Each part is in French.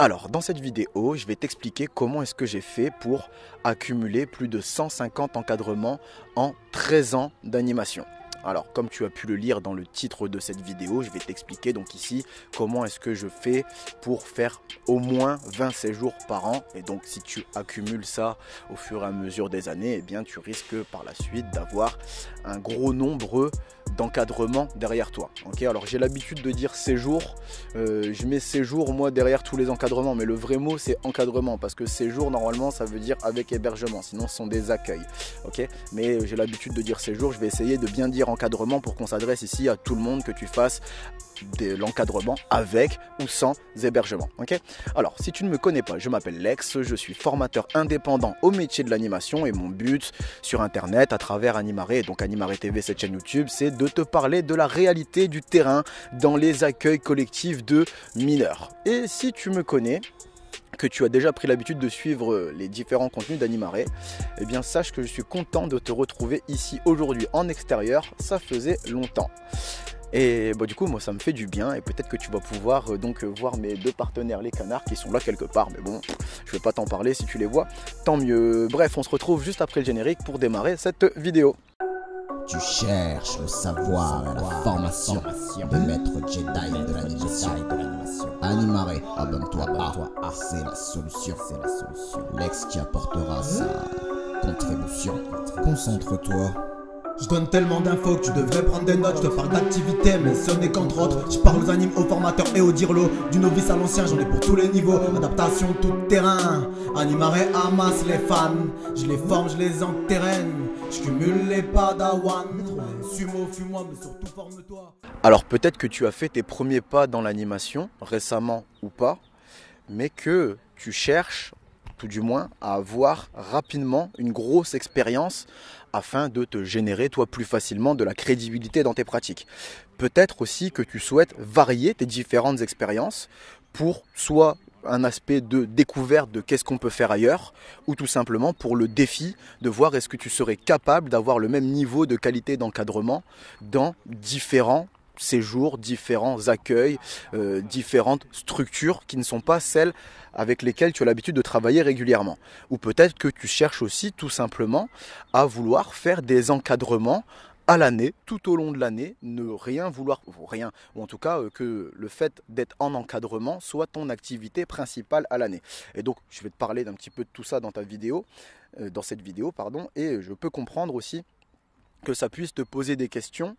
Alors, dans cette vidéo, je vais t'expliquer comment est-ce que j'ai fait pour accumuler plus de 150 encadrements en 13 ans d'animation. Alors, comme tu as pu le lire dans le titre de cette vidéo, je vais t'expliquer donc ici comment est-ce que je fais pour faire au moins 20 séjours par an. Et donc, si tu accumules ça au fur et à mesure des années, eh bien, tu risques par la suite d'avoir un gros nombre d'encadrement derrière toi. Okay, alors j'ai l'habitude de dire séjour, je mets séjour moi derrière tous les encadrements, mais le vrai mot c'est encadrement, parce que séjour normalement ça veut dire avec hébergement, sinon ce sont des accueils. Okay, mais j'ai l'habitude de dire séjour, je vais essayer de bien dire encadrement pour qu'on s'adresse ici à tout le monde, que tu fasses de l'encadrement avec ou sans hébergement. Okay, alors si tu ne me connais pas, je m'appelle Lex, je suis formateur indépendant au métier de l'animation et mon but sur internet à travers Animaré, donc Animaré TV, cette chaîne YouTube, c'est de te parler de la réalité du terrain dans les accueils collectifs de mineurs. Et si tu me connais, que tu as déjà pris l'habitude de suivre les différents contenus d'Animaré, eh bien sache que je suis content de te retrouver ici aujourd'hui en extérieur, ça faisait longtemps. Et bah, du coup moi ça me fait du bien et peut-être que tu vas pouvoir donc voir mes deux partenaires les canards qui sont là quelque part, mais bon je vais pas t'en parler, si tu les vois tant mieux. Bref, on se retrouve juste après le générique pour démarrer cette vidéo. Tu cherches le savoir et la formation de maître Jedi de l'animation. Animaré, abonne-toi à, c'est la solution. Lex qui apportera sa contribution. Concentre-toi. Je donne tellement d'infos que tu devrais prendre des notes. Je te parle d'activité mais ce n'est qu'entre autres. Je parle aux animes, aux formateurs et aux dirlots. Du novice à l'ancien, j'en ai pour tous les niveaux. Adaptation tout terrain. Animaré amasse les fans. Je les forme, je les enterraine. Je cumule les padawans. Sumo, fuis-moi mais surtout forme-toi. Alors peut-être que tu as fait tes premiers pas dans l'animation, récemment ou pas, mais que tu cherches, tout du moins, à avoir rapidement une grosse expérience afin de te générer toi plus facilement de la crédibilité dans tes pratiques. Peut-être aussi que tu souhaites varier tes différentes expériences pour soit un aspect de découverte de qu'est-ce qu'on peut faire ailleurs, ou tout simplement pour le défi de voir est-ce que tu serais capable d'avoir le même niveau de qualité d'encadrement dans différents séjours, différents accueils, différentes structures qui ne sont pas celles avec lesquelles tu as l'habitude de travailler régulièrement. Ou peut-être que tu cherches aussi tout simplement à vouloir faire des encadrements à l'année, tout au long de l'année, ne rien vouloir, ou en tout cas que le fait d'être en encadrement soit ton activité principale à l'année. Et donc je vais te parler d'un petit peu de tout ça dans ta vidéo, dans cette vidéo, pardon, et je peux comprendre aussi que ça puisse te poser des questions,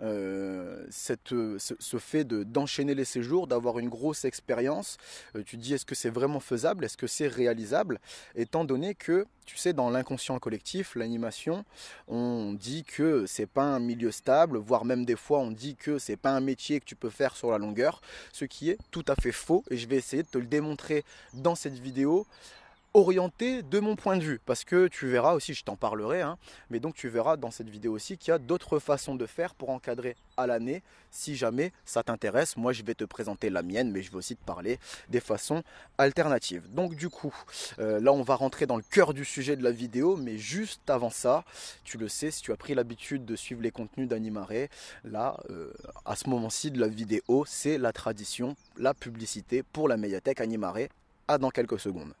ce fait d'enchaîner les séjours, d'avoir une grosse expérience, tu te dis est-ce que c'est vraiment faisable, est-ce que c'est réalisable, étant donné que, tu sais, dans l'inconscient collectif, l'animation, on dit que c'est pas un milieu stable, voire même des fois on dit que c'est pas un métier que tu peux faire sur la longueur, ce qui est tout à fait faux, et je vais essayer de te le démontrer dans cette vidéo, orienté de mon point de vue, parce que tu verras aussi, je t'en parlerai, hein, mais donc tu verras dans cette vidéo aussi qu'il y a d'autres façons de faire pour encadrer à l'année, si jamais ça t'intéresse. Moi je vais te présenter la mienne, mais je vais aussi te parler des façons alternatives. Donc du coup, là on va rentrer dans le cœur du sujet de la vidéo, mais juste avant ça, tu le sais, si tu as pris l'habitude de suivre les contenus d'Animaré, là, à ce moment-ci de la vidéo, c'est la tradition, la publicité pour la médiathèque Animaré, à dans quelques secondes.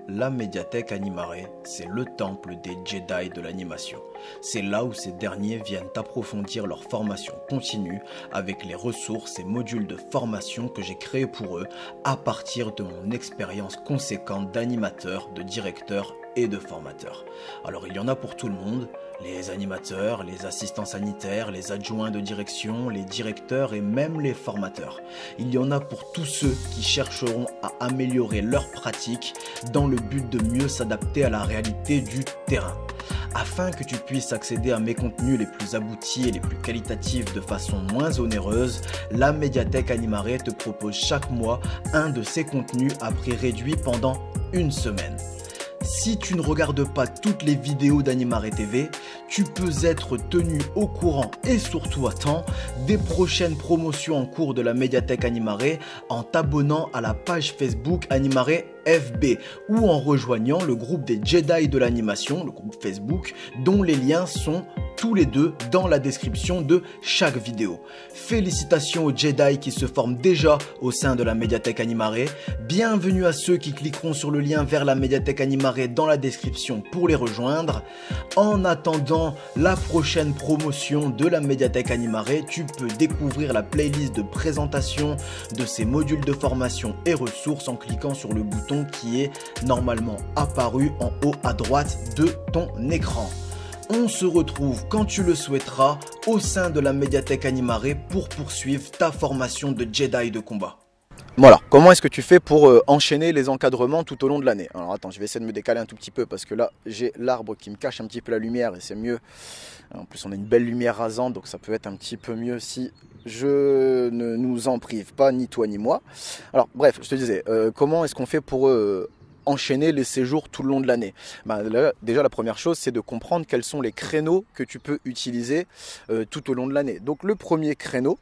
La médiathèque Animaré, c'est le temple des Jedi de l'animation. C'est là où ces derniers viennent approfondir leur formation continue avec les ressources et modules de formation que j'ai créés pour eux à partir de mon expérience conséquente d'animateur, de directeur et de formateur. Alors il y en a pour tout le monde, les animateurs, les assistants sanitaires, les adjoints de direction, les directeurs et même les formateurs. Il y en a pour tous ceux qui chercheront à améliorer leur pratique dans le but de mieux s'adapter à la réalité du terrain. Afin que tu puisses accéder à mes contenus les plus aboutis et les plus qualitatifs de façon moins onéreuse, la médiathèque Animaré te propose chaque mois un de ces contenus à prix réduit pendant une semaine. Si tu ne regardes pas toutes les vidéos d'Animaré TV, tu peux être tenu au courant et surtout à temps des prochaines promotions en cours de la médiathèque Animaré en t'abonnant à la page Facebook Animaré FB ou en rejoignant le groupe des Jedi de l'animation, le groupe Facebook, dont les liens sont tous les deux dans la description de chaque vidéo. Félicitations aux Jedi qui se forment déjà au sein de la médiathèque Animare. Bienvenue à ceux qui cliqueront sur le lien vers la médiathèque Animare dans la description pour les rejoindre. En attendant la prochaine promotion de la médiathèque Animare, tu peux découvrir la playlist de présentation de ces modules de formation et ressources en cliquant sur le bouton qui est normalement apparu en haut à droite de ton écran. On se retrouve quand tu le souhaiteras au sein de la médiathèque Animare pour poursuivre ta formation de Jedi de combat. Voilà, comment est-ce que tu fais pour enchaîner les encadrements tout au long de l'année? Alors attends, je vais essayer de me décaler un tout petit peu parce que là j'ai l'arbre qui me cache un petit peu la lumière et c'est mieux. En plus on a une belle lumière rasante donc ça peut être un petit peu mieux si je ne nous en prive pas, ni toi ni moi. Alors bref, je te disais, comment est-ce qu'on fait pour enchaîner les séjours tout le long de l'année? Déjà la première chose c'est de comprendre quels sont les créneaux que tu peux utiliser tout au long de l'année. Donc le premier créneau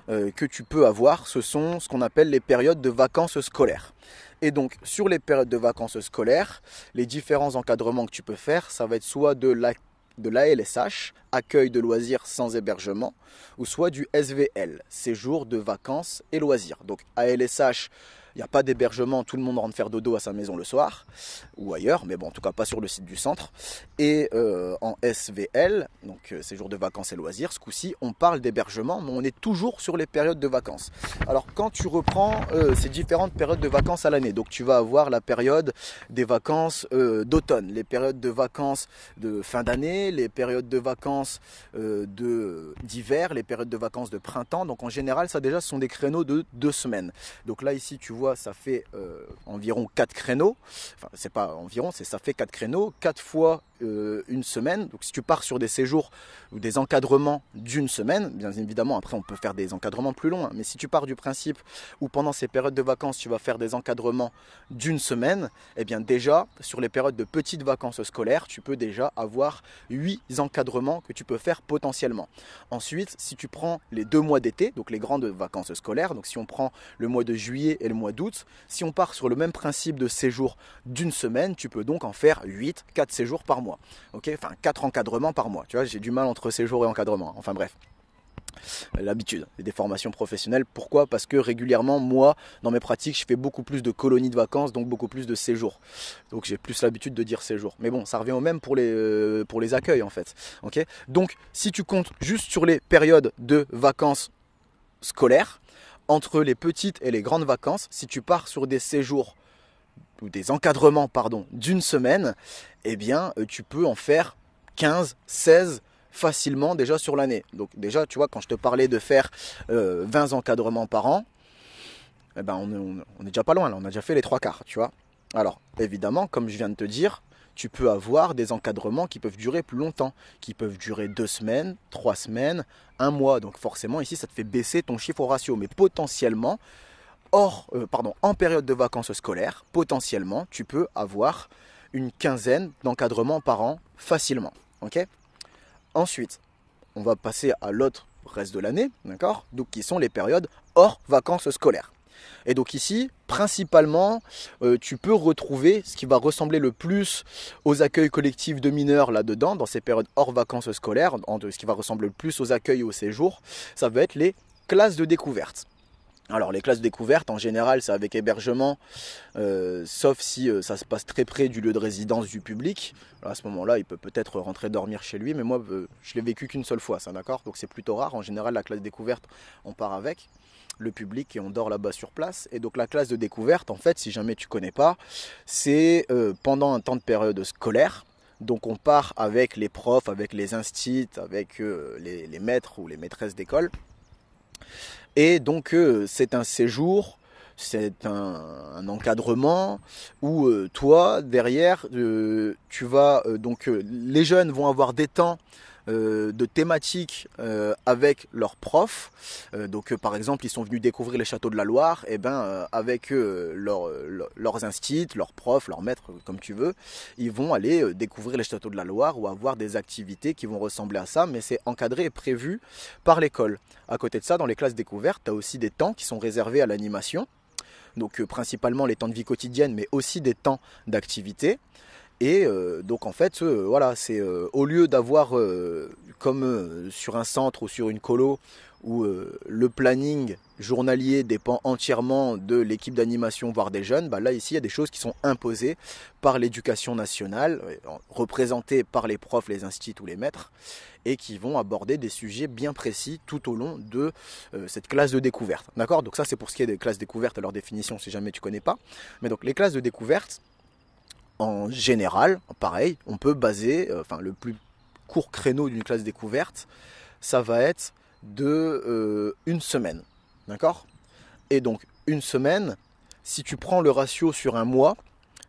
que tu peux avoir, ce sont ce qu'on appelle les périodes de vacances scolaires. Et donc sur les périodes de vacances scolaires, les différents encadrements que tu peux faire, ça va être soit de l'ALSH, accueil de loisirs sans hébergement, ou soit du SVL, séjour de vacances et loisirs. Donc ALSH, il n'y a pas d'hébergement, tout le monde rentre faire dodo à sa maison le soir, ou ailleurs, mais bon, en tout cas pas sur le site du centre. Et en SVL, donc séjour de vacances et loisirs, ce coup-ci, on parle d'hébergement, mais on est toujours sur les périodes de vacances. Alors quand tu reprends ces différentes périodes de vacances à l'année, donc tu vas avoir la période des vacances d'automne, les périodes de vacances de fin d'année, les périodes de vacances d'hiver, les périodes de vacances de printemps. Donc en général, ça déjà, ce sont des créneaux de 2 semaines. Donc là, ici, tu vois, ça fait environ 4 créneaux. Enfin, c'est pas environ, ça fait 4 créneaux, 4 fois une semaine. Donc si tu pars sur des séjours ou des encadrements d'une semaine, bien évidemment, après on peut faire des encadrements plus longs, hein, mais si tu pars du principe où pendant ces périodes de vacances, tu vas faire des encadrements d'une semaine, eh bien déjà, sur les périodes de petites vacances scolaires, tu peux déjà avoir 8 encadrements que tu peux faire potentiellement. Ensuite, si tu prends les 2 mois d'été, donc les grandes vacances scolaires, donc si on prend le mois de juillet et le mois d'août, si on part sur le même principe de séjour d'une semaine, tu peux donc en faire 8, 4 séjours par mois. Okay, enfin 4 encadrements par mois. Tu vois, j'ai du mal entre séjour et encadrement. Enfin bref. L'habitude des formations professionnelles. Pourquoi? Parce que régulièrement, moi, dans mes pratiques, je fais beaucoup plus de colonies de vacances, donc beaucoup plus de séjours. Donc j'ai plus l'habitude de dire séjour. Mais bon, ça revient au même pour les accueils en fait. Okay, donc si tu comptes juste sur les périodes de vacances scolaires, entre les petites et les grandes vacances, si tu pars sur des séjours ou des encadrements pardon, d'une semaine, eh bien tu peux en faire 15, 16 facilement déjà sur l'année. Donc déjà tu vois, quand je te parlais de faire 20 encadrements par an, eh ben, on est déjà pas loin là, on a déjà fait les 3/4, tu vois. Alors évidemment, comme je viens de te dire, tu peux avoir des encadrements qui peuvent durer plus longtemps, qui peuvent durer 2 semaines, 3 semaines, 1 mois. Donc forcément ici ça te fait baisser ton chiffre au ratio, mais potentiellement en période de vacances scolaires, potentiellement, tu peux avoir une quinzaine d'encadrements par an facilement. Okay, ensuite, on va passer à l'autre reste de l'année, d'accord? Donc, qui sont les périodes hors vacances scolaires. Et donc ici, principalement, tu peux retrouver ce qui va ressembler le plus aux accueils collectifs de mineurs là-dedans, dans ces périodes hors vacances scolaires, ce qui va ressembler le plus aux accueils et aux séjours, ça va être les classes de découverte. Alors les classes de découverte, en général, c'est avec hébergement, sauf si ça se passe très près du lieu de résidence du public. Alors, à ce moment-là, il peut peut-être rentrer dormir chez lui, mais moi, je l'ai vécu qu'une seule fois, ça, d'accord? Donc c'est plutôt rare. En général, la classe de découverte, on part avec le public et on dort là-bas sur place. Et donc la classe de découverte, en fait, si jamais tu connais pas, c'est pendant un temps de période scolaire. Donc on part avec les profs, avec les instits, avec les maîtres ou les maîtresses d'école. Et donc c'est un séjour, c'est un encadrement où toi derrière tu vas les jeunes vont avoir des temps de thématiques avec leurs profs. Par exemple, ils sont venus découvrir les châteaux de la Loire, et avec leurs instits, leurs profs, leurs maîtres, comme tu veux, ils vont aller découvrir les châteaux de la Loire ou avoir des activités qui vont ressembler à ça, mais c'est encadré et prévu par l'école. À côté de ça, dans les classes découvertes, tu as aussi des temps qui sont réservés à l'animation, donc principalement les temps de vie quotidienne, mais aussi des temps d'activité. Et donc en fait, voilà, c'est au lieu d'avoir comme sur un centre ou sur une colo où le planning journalier dépend entièrement de l'équipe d'animation, voire des jeunes, bah là ici il y a des choses qui sont imposées par l'éducation nationale, représentées par les profs, les instituts ou les maîtres, et qui vont aborder des sujets bien précis tout au long de cette classe de découverte. D'accord ? Donc ça c'est pour ce qui est des classes découvertes à leur définition si jamais tu ne connais pas. Mais donc les classes de découverte, en général, pareil, on peut baser, le plus court créneau d'une classe découverte, ça va être de une semaine. D'accord ? Et donc une semaine, si tu prends le ratio sur un mois,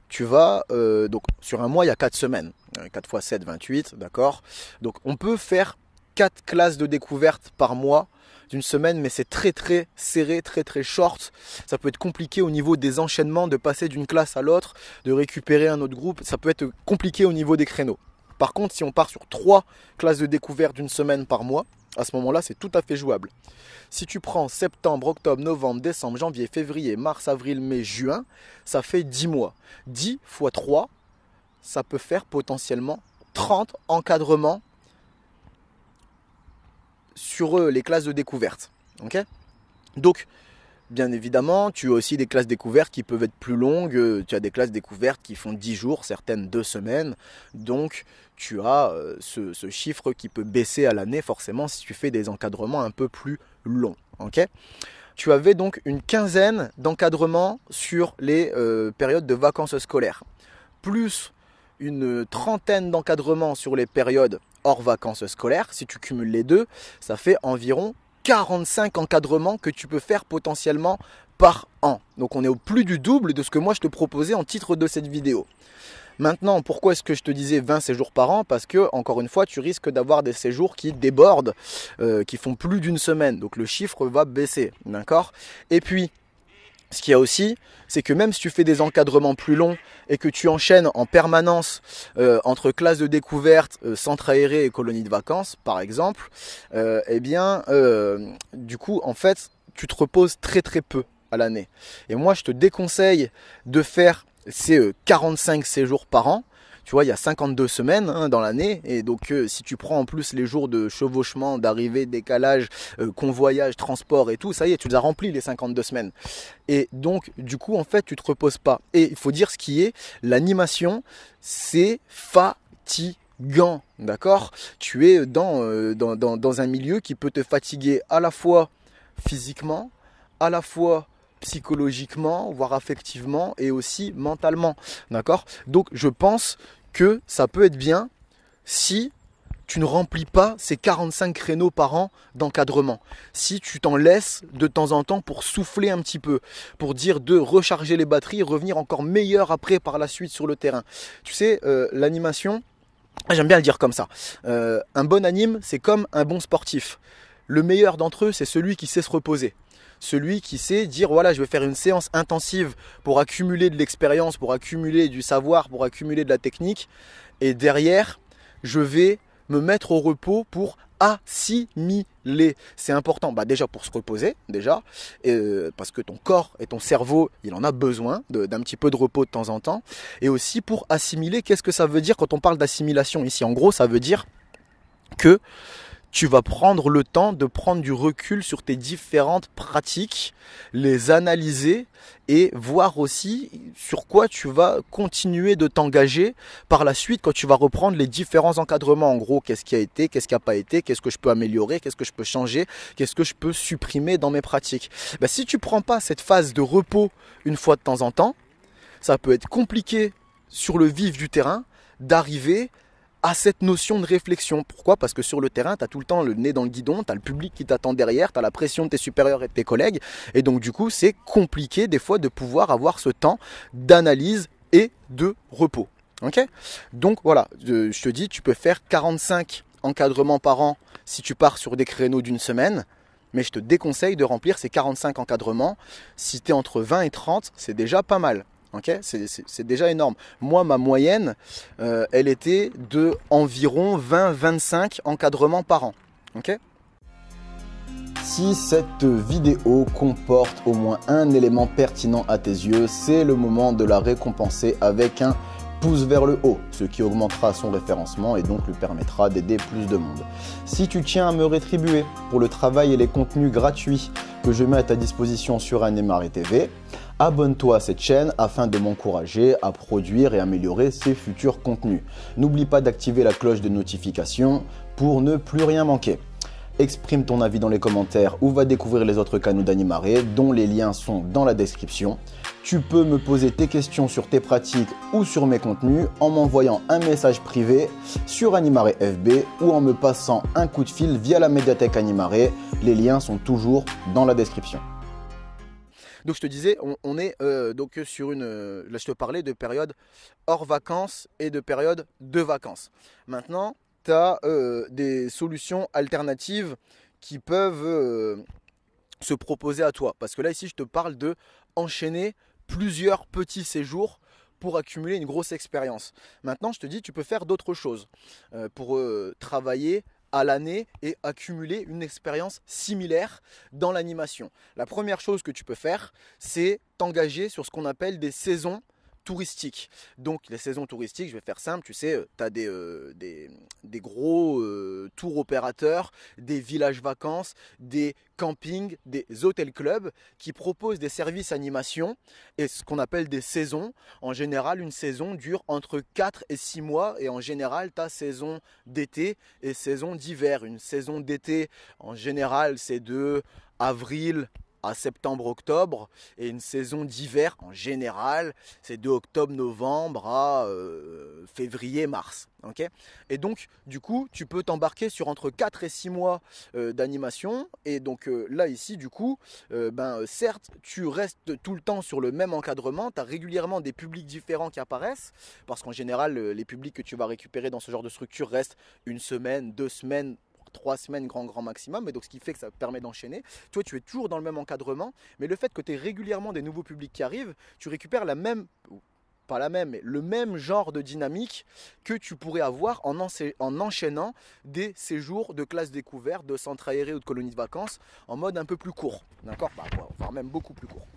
tu vas, donc sur un mois il y a 4 semaines, 4 x 7, 28, d'accord ? Donc on peut faire 4 classes de découverte par mois d'une semaine, mais c'est très très serré, très très short. Ça peut être compliqué au niveau des enchaînements, de passer d'une classe à l'autre, de récupérer un autre groupe, ça peut être compliqué au niveau des créneaux. Par contre, si on part sur 3 classes de découverte d'une semaine par mois, à ce moment-là, c'est tout à fait jouable. Si tu prends septembre, octobre, novembre, décembre, janvier, février, mars, avril, mai, juin, ça fait 10 mois. 10 x 3, ça peut faire potentiellement 30 encadrements sur les classes de découverte. Okay ? Donc, bien évidemment, tu as aussi des classes découvertes qui peuvent être plus longues. Tu as des classes découvertes qui font 10 jours, certaines 2 semaines. Donc, tu as ce chiffre qui peut baisser à l'année forcément si tu fais des encadrements un peu plus longs. Okay ? Tu avais donc une quinzaine d'encadrements sur les périodes de vacances scolaires, plus une trentaine d'encadrements sur les périodes hors vacances scolaires. Si tu cumules les deux, ça fait environ 45 encadrements que tu peux faire potentiellement par an. Donc on est au plus du double de ce que moi je te proposais en titre de cette vidéo. Maintenant, pourquoi est-ce que je te disais 20 séjours par an ? Parce que, encore une fois, tu risques d'avoir des séjours qui débordent, qui font plus d'une semaine. Donc le chiffre va baisser, d'accord ? Et puis, ce qu'il y a aussi, c'est que même si tu fais des encadrements plus longs et que tu enchaînes en permanence entre classes de découverte, centres aérés et colonies de vacances, par exemple, du coup, en fait, tu te reposes très très peu à l'année. Et moi, je te déconseille de faire ces 45 séjours par an. Tu vois, il y a 52 semaines dans l'année, et donc si tu prends en plus les jours de chevauchement, d'arrivée, décalage, convoyage, transport et tout, ça y est, tu les as remplis les 52 semaines. Et donc, du coup, en fait, tu te reposes pas. Et il faut dire ce qui est, l'animation, c'est fatigant, d'accord ? Tu es dans un milieu qui peut te fatiguer à la fois physiquement, à la fois psychologiquement, voire affectivement et aussi mentalement, d'accord ? Donc je pense que ça peut être bien si tu ne remplis pas ces 45 créneaux par an d'encadrement. Si tu t'en laisses de temps en temps pour souffler un petit peu, pour dire de recharger les batteries et revenir encore meilleur après par la suite sur le terrain. Tu sais, l'animation, j'aime bien le dire comme ça, un bon anime, c'est comme un bon sportif. Le meilleur d'entre eux, c'est celui qui sait se reposer. Celui qui sait dire voilà, je vais faire une séance intensive pour accumuler de l'expérience, pour accumuler du savoir, pour accumuler de la technique, et derrière je vais me mettre au repos pour assimiler. C'est important, déjà pour se reposer, parce que ton corps et ton cerveau, il en a besoin d'un petit peu de repos de temps en temps, et aussi pour assimiler. Qu'est-ce que ça veut dire quand on parle d'assimilation ici ? En gros, ça veut dire que tu vas prendre le temps de prendre du recul sur tes différentes pratiques, les analyser et voir aussi sur quoi tu vas continuer de t'engager par la suite quand tu vas reprendre les différents encadrements. En gros, qu'est-ce qui a été, qu'est-ce qui n'a pas été, qu'est-ce que je peux améliorer, qu'est-ce que je peux changer, qu'est-ce que je peux supprimer dans mes pratiques. Si tu ne prends pas cette phase de repos une fois de temps en temps, ça peut être compliqué sur le vif du terrain d'arriver à cette notion de réflexion. Pourquoi ? Parce que sur le terrain, tu as tout le temps le nez dans le guidon, tu as le public qui t'attend derrière, tu as la pression de tes supérieurs et de tes collègues, et donc du coup, c'est compliqué des fois de pouvoir avoir ce temps d'analyse et de repos. Okay ? Donc voilà, je te dis, tu peux faire 45 encadrements par an si tu pars sur des créneaux d'une semaine, mais je te déconseille de remplir ces 45 encadrements. Si tu es entre 20 et 30, c'est déjà pas mal. Okay, c'est déjà énorme. Moi, ma moyenne, elle était de environ 20-25 encadrements par an. Okay ? Si cette vidéo comporte au moins un élément pertinent à tes yeux, c'est le moment de la récompenser avec un pouce vers le haut, ce qui augmentera son référencement et donc lui permettra d'aider plus de monde. Si tu tiens à me rétribuer pour le travail et les contenus gratuits que je mets à ta disposition sur Animare TV, abonne-toi à cette chaîne afin de m'encourager à produire et améliorer ces futurs contenus. N'oublie pas d'activer la cloche de notification pour ne plus rien manquer. Exprime ton avis dans les commentaires ou va découvrir les autres canaux d'Animare dont les liens sont dans la description. Tu peux me poser tes questions sur tes pratiques ou sur mes contenus en m'envoyant un message privé sur Animare FB ou en me passant un coup de fil via la médiathèque Animare. Les liens sont toujours dans la description. Donc je te disais, on est donc sur une... Là je te parlais de période hors vacances et de période de vacances. Maintenant, tu as des solutions alternatives qui peuvent se proposer à toi. Parce que là ici je te parle de enchaîner plusieurs petits séjours pour accumuler une grosse expérience. Maintenant je te dis, tu peux faire d'autres choses pour travailler à l'année et accumuler une expérience similaire dans l'animation. La première chose que tu peux faire, c'est t'engager sur ce qu'on appelle des saisons touristiques. Donc les saisons touristiques, je vais faire simple, tu sais, tu as des gros tours opérateurs, des villages vacances, des campings, des hôtels clubs qui proposent des services animation et ce qu'on appelle des saisons. En général, une saison dure entre 4 et 6 mois et en général, tu as saison d'été et saison d'hiver. Une saison d'été, en général, c'est de avril à septembre-octobre et une saison d'hiver en général c'est de octobre-novembre à février-mars. Okay, et donc du coup tu peux t'embarquer sur entre 4 et 6 mois d'animation et donc là ici du coup certes tu restes tout le temps sur le même encadrement, tu as régulièrement des publics différents qui apparaissent parce qu'en général les publics que tu vas récupérer dans ce genre de structure restent une semaine, 2 semaines, 3 semaines grand maximum, et donc ce qui fait que ça permet d'enchaîner. Toi tu es toujours dans le même encadrement, mais le fait que tu aies régulièrement des nouveaux publics qui arrivent, tu récupères la même, pas la même, mais le même genre de dynamique que tu pourrais avoir en enchaînant des séjours de classe découverte, de centres aérés ou de colonies de vacances en mode un peu plus court, d'accord, voire même beaucoup plus court.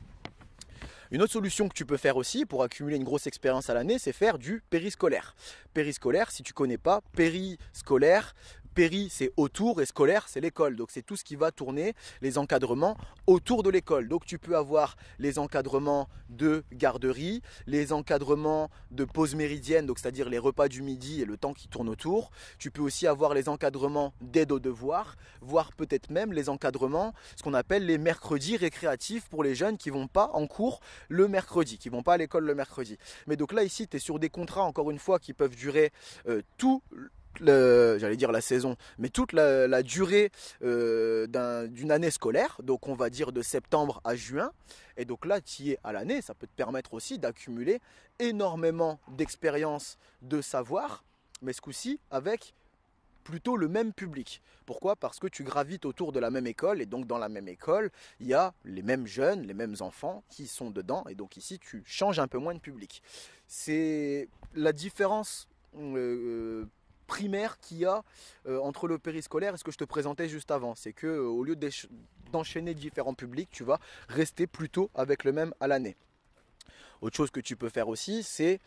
Une autre solution que tu peux faire aussi pour accumuler une grosse expérience à l'année, c'est faire du périscolaire. Périscolaire, si tu ne connais pas, périscolaire, péri c'est autour et scolaire c'est l'école, donc c'est tout ce qui va tourner, les encadrements autour de l'école. Donc tu peux avoir les encadrements de garderie, les encadrements de pause méridienne, donc c'est-à-dire les repas du midi et le temps qui tourne autour. Tu peux aussi avoir les encadrements d'aide aux devoirs, voire peut-être même les encadrements, ce qu'on appelle les mercredis récréatifs pour les jeunes qui ne vont pas en cours le mercredi, qui ne vont pas à l'école le mercredi. Mais donc là ici tu es sur des contrats encore une fois qui peuvent durer j'allais dire la saison, mais toute la durée d'une année scolaire, donc on va dire de septembre à juin, et donc là tu y es à l'année, ça peut te permettre aussi d'accumuler énormément d'expérience, de savoir, mais ce coup-ci avec plutôt le même public. Pourquoi? Parce que tu gravites autour de la même école et donc dans la même école, il y a les mêmes jeunes, les mêmes enfants qui sont dedans et donc ici tu changes un peu moins de public. C'est la différence primaire qu'il y a entre le périscolaire et ce que je te présentais juste avant. C'est que au lieu d'enchaîner différents publics, tu vas rester plutôt avec le même à l'année. Autre chose que tu peux faire aussi, c'est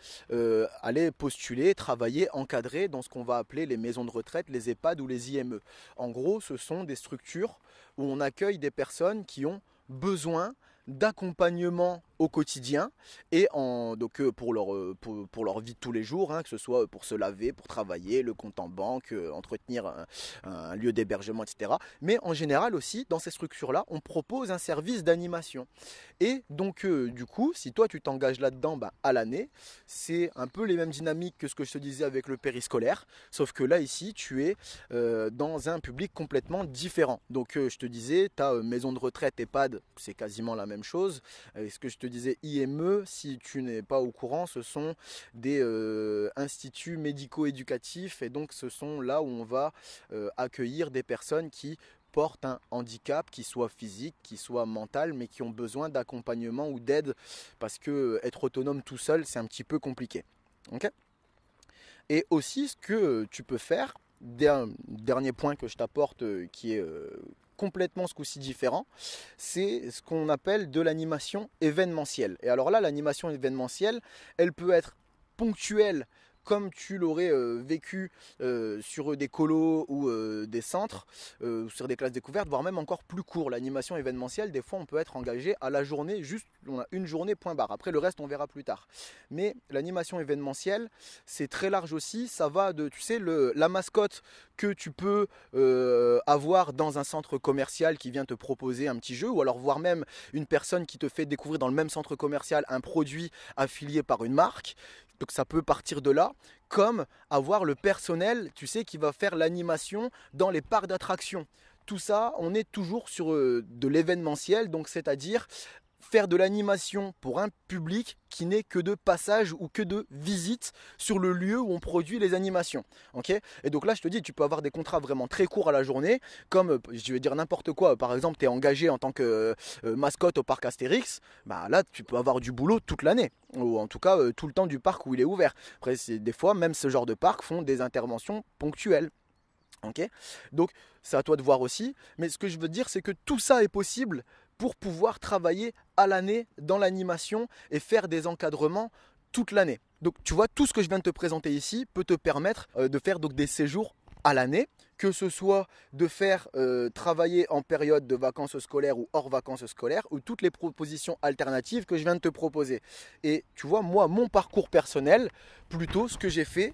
aller postuler, travailler, encadrer dans ce qu'on va appeler les maisons de retraite, les EHPAD ou les IME. En gros, ce sont des structures où on accueille des personnes qui ont besoin d'accompagnement au quotidien et donc pour leur vie de tous les jours, hein, que ce soit pour se laver, pour travailler, le compte en banque, entretenir un lieu d'hébergement, etc. Mais en général aussi, dans ces structures-là, on propose un service d'animation. Et donc du coup, si toi tu t'engages là-dedans à l'année, c'est un peu les mêmes dynamiques que ce que je te disais avec le périscolaire, sauf que là ici, tu es dans un public complètement différent. Donc je te disais, ta maison de retraite EHPAD, c'est quasiment la même chose. Ce que je te disais, IME, si tu n'es pas au courant, ce sont des instituts médico-éducatifs et donc ce sont là où on va accueillir des personnes qui portent un handicap, qui soit physique, qui soit mental, mais qui ont besoin d'accompagnement ou d'aide parce que être autonome tout seul, c'est un petit peu compliqué. Okay, et aussi, ce que tu peux faire, dernier point que je t'apporte qui est complètement ce coup-ci différent, c'est ce qu'on appelle de l'animation événementielle. Et alors là, l'animation événementielle, elle peut être ponctuel comme tu l'aurais vécu sur des colos ou des centres, sur des classes découvertes, voire même encore plus court. L'animation événementielle, des fois on peut être engagé à la journée, juste on a une journée point barre. Après le reste on verra plus tard. Mais l'animation événementielle, c'est très large aussi. Ça va de, tu sais, la mascotte que tu peux avoir dans un centre commercial qui vient te proposer un petit jeu, ou alors voire même une personne qui te fait découvrir dans le même centre commercial un produit affilié par une marque. Donc ça peut partir de là, comme avoir le personnel, tu sais, qui va faire l'animation dans les parcs d'attractions. Tout ça, on est toujours sur de l'événementiel, donc c'est-à-dire faire de l'animation pour un public qui n'est que de passage ou que de visite sur le lieu où on produit les animations. Okay, et donc là, je te dis, tu peux avoir des contrats vraiment très courts à la journée, comme, je vais dire n'importe quoi, par exemple, tu es engagé en tant que mascotte au parc Astérix, bah là, tu peux avoir du boulot toute l'année, ou en tout cas tout le temps du parc où il est ouvert. Après, des fois, même ce genre de parc font des interventions ponctuelles. Okay, donc, c'est à toi de voir aussi, mais ce que je veux dire, c'est que tout ça est possible pour pouvoir travailler à l'année dans l'animation et faire des encadrements toute l'année. Donc tu vois, tout ce que je viens de te présenter ici peut te permettre de faire donc des séjours à l'année, que ce soit de faire travailler en période de vacances scolaires ou hors vacances scolaires, ou toutes les propositions alternatives que je viens de te proposer. Et tu vois, moi, mon parcours personnel, plutôt ce que j'ai fait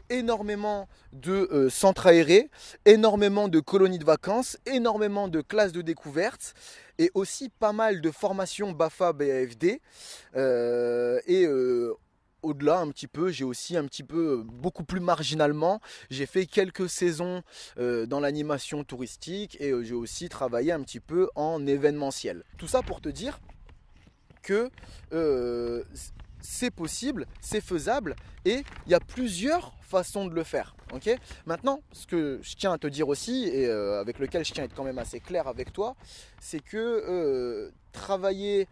énormément de centres aérés, énormément de colonies de vacances, énormément de classes de découverte, et aussi pas mal de formations BAFA, BAFD, au-delà un petit peu, j'ai aussi un petit peu, beaucoup plus marginalement, j'ai fait quelques saisons dans l'animation touristique et j'ai aussi travaillé un petit peu en événementiel. Tout ça pour te dire que c'est possible, c'est faisable et il y a plusieurs façons de le faire. Okay, maintenant, ce que je tiens à te dire aussi et avec lequel je tiens à être quand même assez clair avec toi, c'est que travailler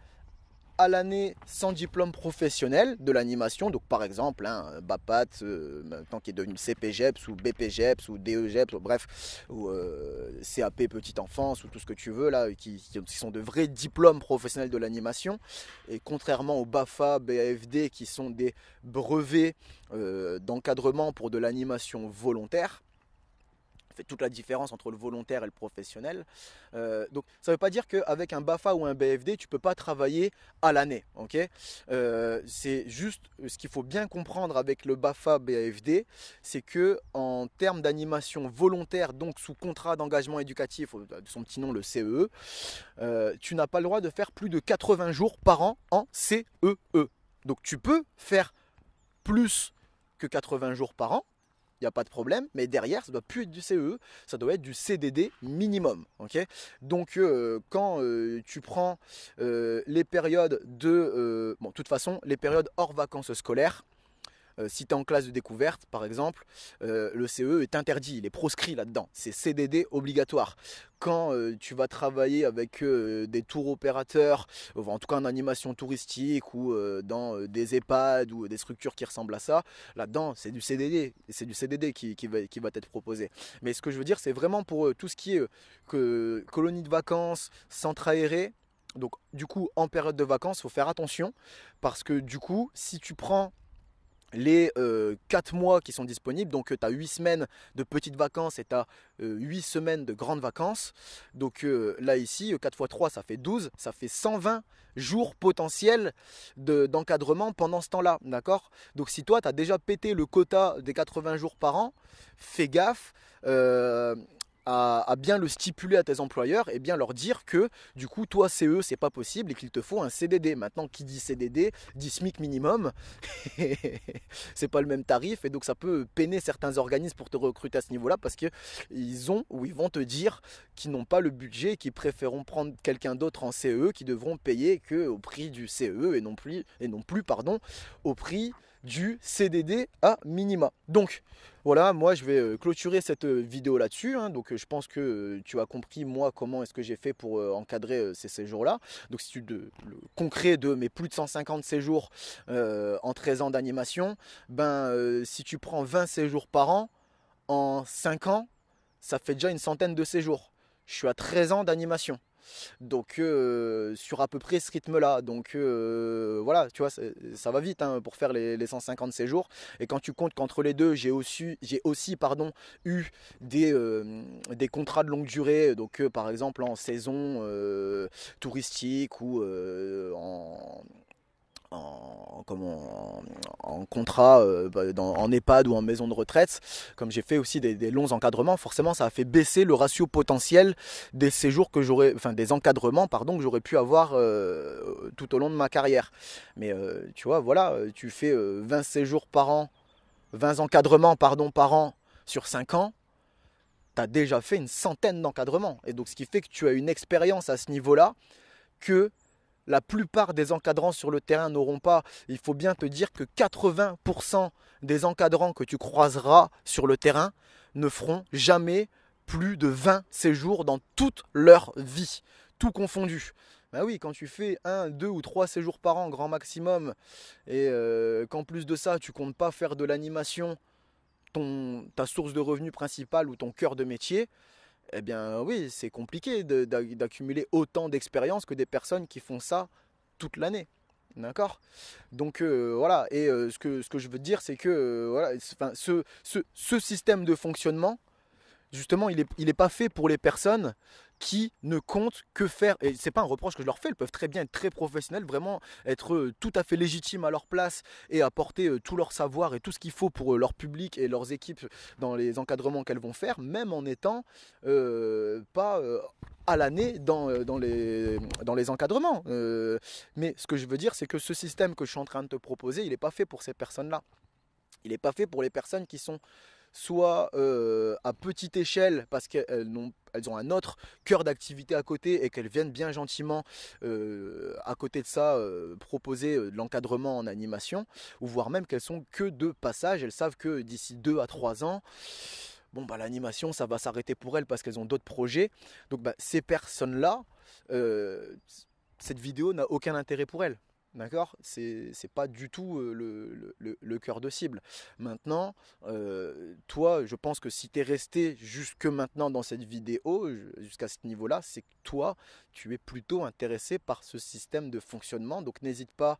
à l'année sans diplôme professionnel de l'animation, donc par exemple BAPAT, maintenant qui est devenu CPGEPS ou BPGEPS ou DEGEPS, bref, ou CAP petite enfance ou tout ce que tu veux là, qui sont de vrais diplômes professionnels de l'animation, et contrairement aux BAFA, BAFD qui sont des brevets d'encadrement pour de l'animation volontaire. Fait toute la différence entre le volontaire et le professionnel. Donc ça ne veut pas dire qu'avec un BAFA ou un BFD, tu ne peux pas travailler à l'année. Okay, c'est juste ce qu'il faut bien comprendre avec le BAFA BFD, c'est qu'en termes d'animation volontaire, donc sous contrat d'engagement éducatif, de son petit nom le CEE, tu n'as pas le droit de faire plus de 80 jours par an en CEE. Donc tu peux faire plus que 80 jours par an, il n'y a pas de problème, mais derrière, ça ne doit plus être du CEE, ça doit être du CDD minimum. Okay, donc, quand tu prends les périodes de... de toute façon, les périodes hors vacances scolaires, si tu es en classe de découverte, par exemple, le CE est interdit, il est proscrit là-dedans. C'est CDD obligatoire. Quand tu vas travailler avec des tours opérateurs, en tout cas en animation touristique ou dans des EHPAD ou des structures qui ressemblent à ça, là-dedans, c'est du CDD. C'est du CDD qui va t'être proposé. Mais ce que je veux dire, c'est vraiment pour tout ce qui est colonie de vacances, centre aéré. Donc, du coup, en période de vacances, il faut faire attention parce que du coup, si tu prends les 4 mois qui sont disponibles, donc tu as 8 semaines de petites vacances et tu as 8 semaines de grandes vacances, donc là ici 4 x 3 ça fait 12, ça fait 120 jours potentiels d'encadrement pendant ce temps là, d'accord. Donc si toi tu as déjà pété le quota des 80 jours par an, fais gaffe à bien le stipuler à tes employeurs et bien leur dire que du coup toi CE c'est pas possible et qu'il te faut un CDD. Maintenant qui dit CDD dit SMIC minimum c'est pas le même tarif et donc ça peut peiner certains organismes pour te recruter à ce niveau là parce qu'ils vont te dire qu'ils n'ont pas le budget et qu'ils préféreront prendre quelqu'un d'autre en CE qui devront payer qu'au prix du CE et non plus au prix du CDD à minima. Donc voilà, moi je vais clôturer cette vidéo là-dessus, donc je pense que tu as compris moi comment est-ce que j'ai fait pour encadrer ces séjours-là. Donc si le concret de mes plus de 150 séjours en 13 ans d'animation, si tu prends 20 séjours par an, en 5 ans, ça fait déjà une centaine de séjours. Je suis à 13 ans d'animation. Donc sur à peu près ce rythme-là. Donc voilà, tu vois, ça va vite hein, pour faire les 150 séjours. Et quand tu comptes qu'entre les deux, j'ai aussi eu des contrats de longue durée. Donc par exemple en saison touristique ou en contrat en EHPAD ou en maison de retraite, comme j'ai fait aussi des longs encadrements, forcément ça a fait baisser le ratio potentiel des séjours que j'aurais, enfin des encadrements pardon, que j'aurais pu avoir tout au long de ma carrière. Mais tu vois, voilà, tu fais 20 séjours par an, 20 encadrements pardon, par an sur 5 ans, tu as déjà fait une centaine d'encadrements. Et donc ce qui fait que tu as une expérience à ce niveau-là que la plupart des encadrants sur le terrain n'auront pas. Il faut bien te dire que 80% des encadrants que tu croiseras sur le terrain ne feront jamais plus de 20 séjours dans toute leur vie, tout confondu. Ben oui, quand tu fais 1, 2 ou 3 séjours par an, grand maximum, et qu'en plus de ça, tu comptes pas faire de l'animation, ta source de revenus principale ou ton cœur de métier, eh bien oui, c'est compliqué d'accumuler autant d'expérience que des personnes qui font ça toute l'année. D'accord? Donc voilà, et ce que je veux te dire, c'est que voilà, ce système de fonctionnement, justement, il est pas fait pour les personnes qui ne comptent que faire, et c'est pas un reproche que je leur fais, elles peuvent très bien être très professionnelles, vraiment être tout à fait légitimes à leur place et apporter tout leur savoir et tout ce qu'il faut pour leur public et leurs équipes dans les encadrements qu'elles vont faire, même en étant pas à l'année dans les encadrements. Mais ce que je veux dire, c'est que ce système que je suis en train de te proposer, il n'est pas fait pour ces personnes-là. Il n'est pas fait pour les personnes qui sont soit à petite échelle parce qu'elles ont un autre cœur d'activité à côté et qu'elles viennent bien gentiment à côté de ça proposer de l'encadrement en animation, ou voire même qu'elles sont que de passage. Elles savent que d'ici 2 à 3 ans, bon, bah, l'animation ça va s'arrêter pour elles parce qu'elles ont d'autres projets. Donc bah, ces personnes-là, cette vidéo n'a aucun intérêt pour elles. D'accord? C'est pas du tout le cœur de cible. Maintenant, toi, je pense que si tu es resté jusque maintenant dans cette vidéo, jusqu'à ce niveau-là, c'est que toi, tu es plutôt intéressé par ce système de fonctionnement. Donc n'hésite pas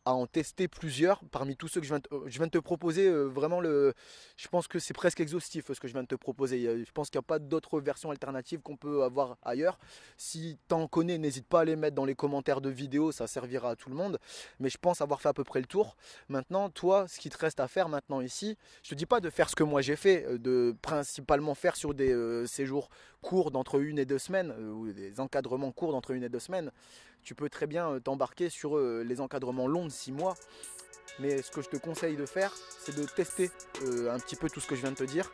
à en tester plusieurs parmi tous ceux que je viens de te proposer. Vraiment, je pense que c'est presque exhaustif ce que je viens de te proposer. Je pense qu'il n'y a pas d'autres versions alternatives qu'on peut avoir ailleurs. Si tu en connais, n'hésite pas à les mettre dans les commentaires de vidéo, ça servira à tout le monde. Mais je pense avoir fait à peu près le tour. Maintenant, toi, ce qui te reste à faire maintenant ici, je te dis pas de faire ce que moi j'ai fait, de principalement faire sur des séjours courts d'entre 1 et 2 semaines, ou des encadrements courts d'entre 1 et 2 semaines. Tu peux très bien t'embarquer sur les encadrements longs de 6 mois. Mais ce que je te conseille de faire, c'est de tester un petit peu tout ce que je viens de te dire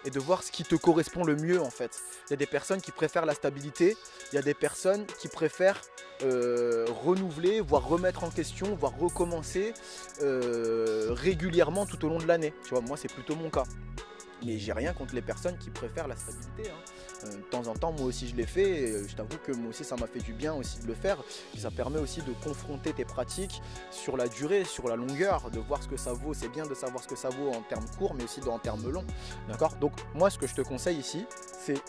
et de voir ce qui te correspond le mieux en fait. Il y a des personnes qui préfèrent la stabilité, il y a des personnes qui préfèrent renouveler, voire remettre en question, voire recommencer régulièrement tout au long de l'année. Tu vois, moi c'est plutôt mon cas. Mais j'ai rien contre les personnes qui préfèrent la stabilité. De temps en temps, moi aussi je l'ai fait. Et je t'avoue que moi aussi ça m'a fait du bien aussi de le faire. Et ça permet aussi de confronter tes pratiques sur la durée, sur la longueur, de voir ce que ça vaut. C'est bien de savoir ce que ça vaut en termes courts, mais aussi en termes longs. D'accord? Donc moi, ce que je te conseille ici, c'est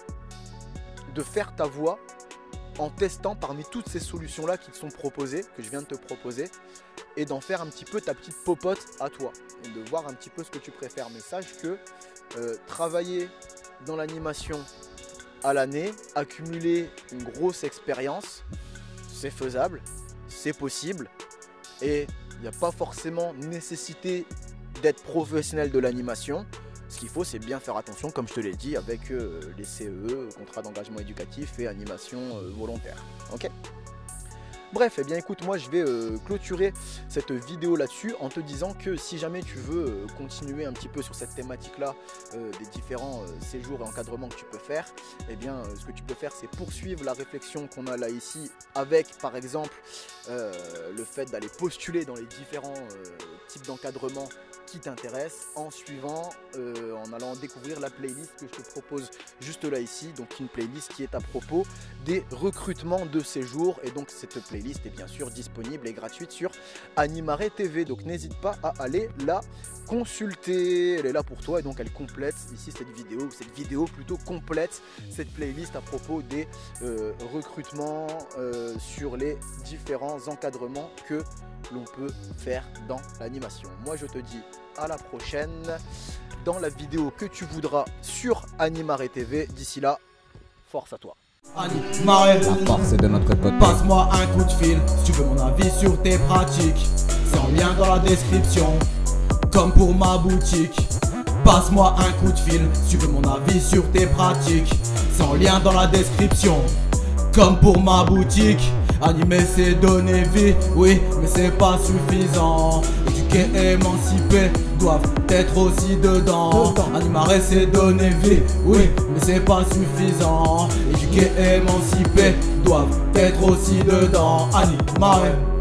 de faire ta voix en testant parmi toutes ces solutions-là qui te sont proposées, que je viens de te proposer, et d'en faire un petit peu ta petite popote à toi, et de voir un petit peu ce que tu préfères. Mais sache que travailler dans l'animation à l'année, accumuler une grosse expérience, c'est faisable, c'est possible, et il n'y a pas forcément nécessité d'être professionnel de l'animation. Ce qu'il faut, c'est bien faire attention, comme je te l'ai dit, avec les CEE, contrat d'engagement éducatif et animation volontaire. Ok ? Bref, eh bien écoute, moi je vais clôturer cette vidéo là-dessus en te disant que si jamais tu veux continuer un petit peu sur cette thématique-là des différents séjours et encadrements que tu peux faire, eh bien ce que tu peux faire, c'est poursuivre la réflexion qu'on a là ici avec par exemple le fait d'aller postuler dans les différents types d'encadrement qui t'intéresse en suivant, en allant découvrir la playlist que je te propose juste là ici. Donc une playlist qui est à propos des recrutements de séjour. Et donc cette playlist est bien sûr disponible et gratuite sur Animare TV. Donc n'hésite pas à aller la consulter. Elle est là pour toi et donc elle complète ici cette vidéo plutôt complète cette playlist à propos des recrutements sur les différents encadrements que l'on peut faire dans l'animation. Moi je te dis à la prochaine dans la vidéo que tu voudras sur Animare TV. D'ici là, force à toi. Animare, La force est de notre côté. passe-moi un coup de fil si tu veux mon avis sur tes pratiques. C'est en lien dans la description, comme pour ma boutique. Passe-moi un coup de fil si tu veux mon avis sur tes pratiques. C'est en lien dans la description, comme pour ma boutique. Animer c'est donner vie, oui, mais c'est pas suffisant. Éduquer et émanciper doivent être aussi dedans. Animare c'est donner vie, oui, mais c'est pas suffisant. Éduquer et émanciper doivent être aussi dedans. Animare.